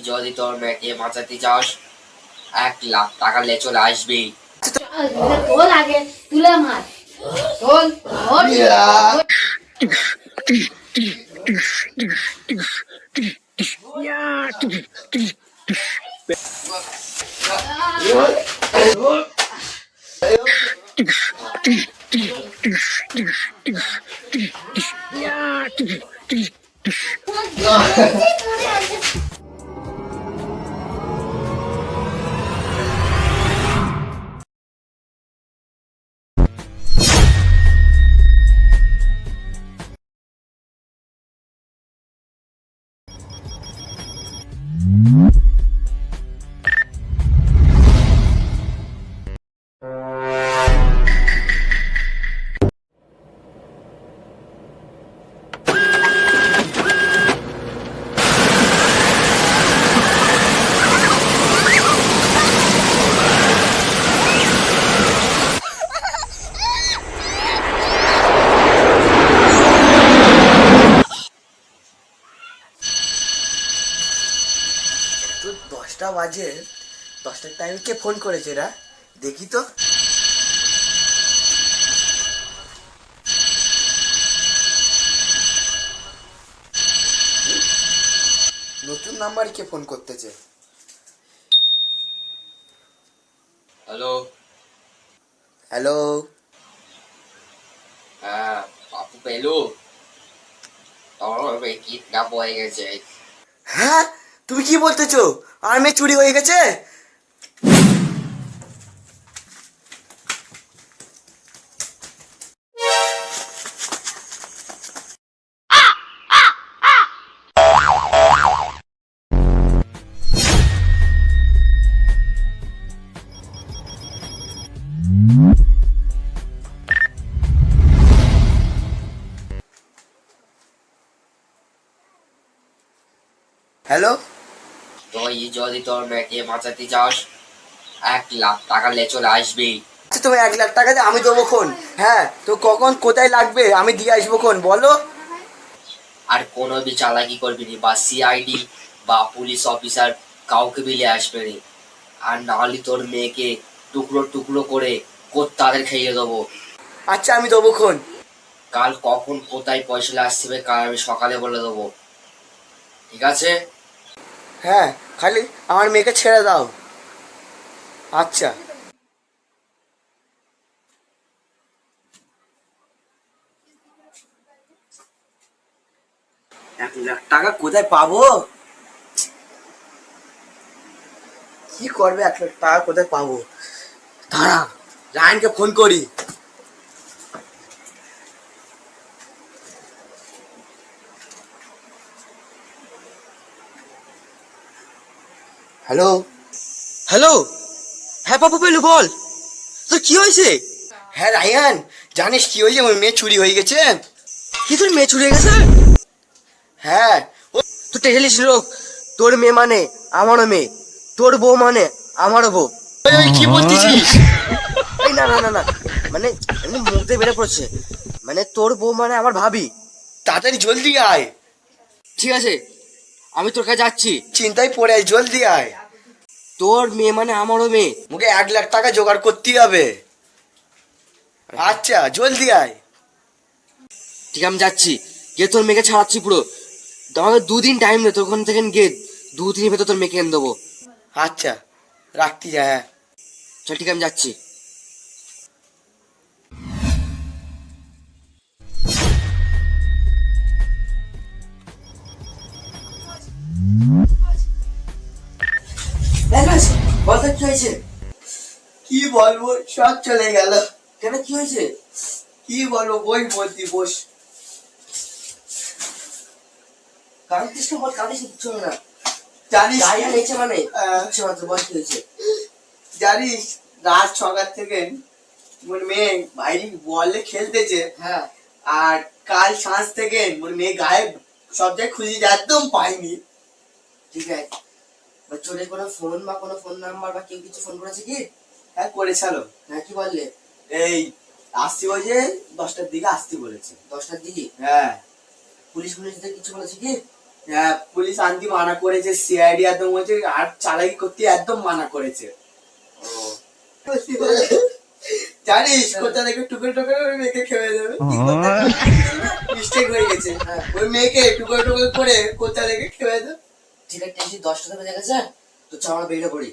যদি তোর মেয়েকে বাঁচাতে চাস 1,00,000 টাকা নিয়ে চলে আসবি। তোল আগে তুলে মার তোল তো 10টা বাজে, 10টার টাইমে কে ফোন করেছে রা? দেখি তো। নতুন নাম্বার কে ফোন করতেছে? হ্যালো। হ্যালো। হ্যাঁ বাপু পেলু, তোর মেয়ে কিডন্যাপ হয়ে গেছে। হ্যাঁ, তুমি কি বলতেছো? আর মেয়ে চুরি হয়ে গেছে? হ্যালো। তুই যদি তোর মেয়েকে বাঁচাতে চাস 1,00,000 টাকা নিয়ে চলে আসবি। আচ্ছা, তুমি 1,00,000 টাকা দিয়ে আমি দেবো খন। হ্যাঁ, তো কখন কোথায় লাগবে আমি দিয়ে আসবো খন, বলো। আর কোনো বি চালাকি করবি নি, বা সিআইডি বা পুলিশ অফিসার কাউকে মিলে আসবে নি। আর নাহলে তোর মেয়েকে টুকরো টুকরো করে তাদের খেয়ে দেবো। আচ্ছা, আমি দেবো খন। কাল কখন কোথায় পয়সা আসবে কাল আমি সকালে বলে দেবো, ঠিক আছে? হ্যাঁ, খালি আমার মেয়েকে ছেড়ে দাও। আচ্ছা। 1,00,000 টাকা কোথায় পাবো? কি করবে 1,00,000 টাকা কোথায় পাবো? দাঁড়া, রায়নকে ফোন করি। হ্যালো। হ্যালো। হ্যাঁ বাবু পেলু, বল তোর কি হয়েছে? হ্যাঁ রায়ান, জানিস কি হয়েছে? আমার মেয়ে চুরি হয়ে গেছে। কি তোর মেয়ে চুরি হয়ে গেছে? হ্যাঁ। তুই টেলিস লোক, তোর মেয়ে মানে আমারও মেয়ে, তোর বউ মানে আমারও বউ। ওই কি বলতেছিস? এই না না না না, মানে এমনি মুখ দিয়ে বেড়ে পড়ছে, মানে তোর বউ মানে আমার ভাবি। তাড়াতাড়ি জলদি আয়। ঠিক আছে, আমি তোর কাছে যাচ্ছি। চিন্তায় পড়ে আয়, জলদি আয়। তোর মেয়ে মানে আমারও মেয়ে। মুখে 1,00,000 টাকা জোগাড় করতে হবে। আচ্ছা, জলদি আয়। ঠিক আমি যাচ্ছি, গিয়ে তোর মেয়েকে ছাড়াচ্ছি পুরো। আমাকে 2 দিন টাইম দে, তোর ওখান থেকে গিয়ে 2 দিনের ভেতর তোর মেয়েকে এনে দেবো। আচ্ছা, রাখতে যা। হ্যাঁ। চল ঠিক আমি যাচ্ছি। বলতে কি হয়েছে? কি বলবো, সব চলে গেল। কেন, কি হয়েছে? কি বলবো, বই বলতি বস। কাঁদিস না, বল, কাঁদিস কিচ্ছু হবে না। জানিস গায়ে নিচে মানে আহ, ইচ্ছে মাত্র, বল কি হয়েছে? জানিস রাত 6টার থেকে মোর মেয়ে বাইরে বলে খেলতেছে। হ্যাঁ। আর কাল সাঁঝ থেকে মোর মেয়ে গায়ে সব জায়গায় খুঁজি, একদম পাইনি। ঠিক আছে, চোরের কোনো ফোন বা কোনো ফোন নাম্বার বা কেউ কিছু ফোন করেছে কি? হ্যাঁ, করেছিল। হ্যাঁ, কি বললে? এই আসতে বলছে, 10টার দিকে আসতে বলেছে। 10টার দিকে? হ্যাঁ। পুলিশ পুলিশদের কিছু বলেছে কি? হ্যাঁ, পুলিশ আনতে মানা করেছে, সিআইডি একদম বলছে আর চালাকি করতে একদম মানা করেছে। জানিস কোথা থেকে টুকরো টুকরো করে মেয়েকে খেয়ে দেবে, মিস্টেক হয়ে গেছে। ওই মেয়েকে টুকরো টুকরো করে কোথা থেকে খেয়ে দেবে। ঠিক আছে, 10টা বেজে গেছে, তো চল আমরা বেরিয়ে পড়ি।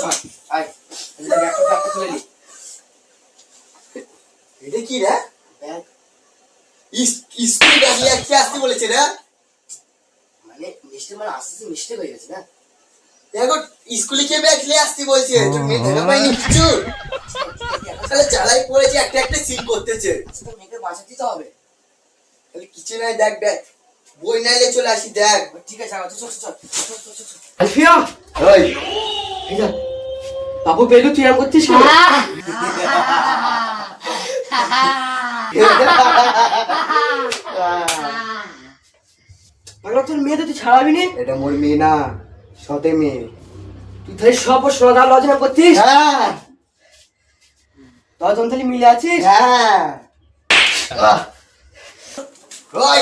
চল, আয়, ব্যাগটা তুলে নি। এটা কি রে? ব্যাগ স্কুল ব্যাগ নিয়ে কি আসতে বলেছে রে? মানে আসতে মিস্টেক হয়ে গেছে না। দেখো স্কুলে কে ব্যাগ নিয়ে আসতে বলছে, তোর মেয়ে দেখা পাইনি কিছু। তাহলে জ্বালাই পড়েছে, একটা একটা সিল করতেছে। তো মেয়েকে বাঁচাতে তো হবে। তাহলে কিছু নাই, দেখ ব্যাগ বই নাইলে চলে আসি, দেখ। ঠিক আছে, চল চল চল চল চল চল। আলফিয়া, ওই এটা বাবু বেলু তুই এরকম করছিস কেন? পাগলা, তোর মেয়ে তো তুই ছাড়াবি নি। এটা মোর মেয়ে না, সতে মেয়ে। তুই তাহলে সব সোনা লজনা করছিস, হ্যাঁ তখন তাহলে মিলে আছিস। হ্যাঁ। ওই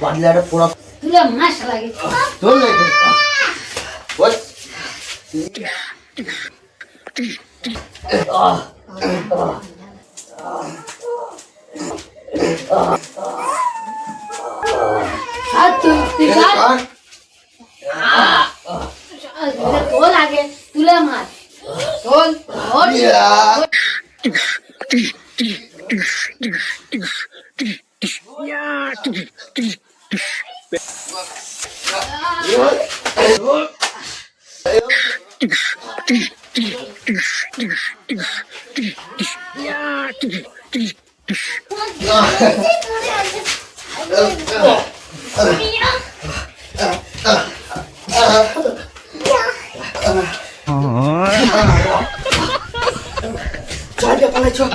বাদলাটা পুরো তুলে মাস লাগে। তোর লাগে। ওই আর তুই যা। তোল আগে, তুলে মার। তোল, ওঠ। চল পালাই, চল।